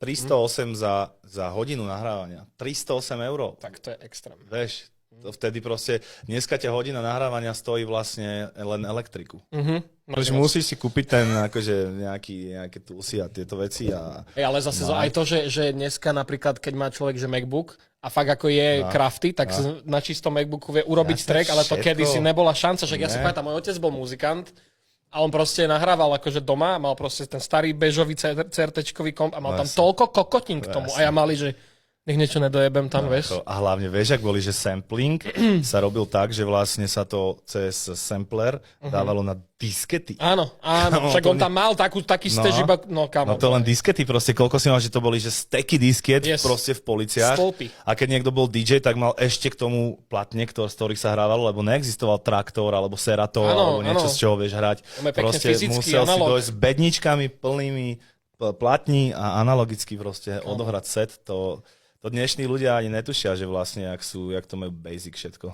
308 za hodinu nahrávania. 308 €. Tak to je extrém. Vieš, to vtedy proste, dneska ťa hodina nahrávania stojí vlastne len elektriku. Takže musíš si kúpiť ten, akože nejaké toolsy a tieto veci. Ale zase aj to, že dneska napríklad, keď má človek že MacBook a fakt ako je crafty, tak na čistom MacBooku vie urobiť track, ale to kedysi nebola šanca, že ja si pamätám, môj otec bol muzikant a on proste nahrával akože doma, mal proste ten starý bežový CRT-čkový komp a mal tam toľko kokotín k tomu a ja mali, že nech niečo nedojebem tam, vieš. A hlavne, vieš, ak boli, že sampling sa robil tak, že vlastne sa to cez sampler dávalo na diskety. Áno, však on tam mal taký stež iba, kamo. No to len diskety, proste koľko si mal, že to boli, že steky disket proste v policiách. Stolpy. A keď niekto bol DJ, tak mal ešte k tomu platne, z ktorých sa hrávalo, lebo neexistoval traktor, alebo serator, alebo niečo, z čoho vieš hrať. Proste musel si dojsť s bedničkami plnými platní a analogicky proste odohrať set. To dnešní ľudia ani netušia, že vlastne jak to majú basic všetko.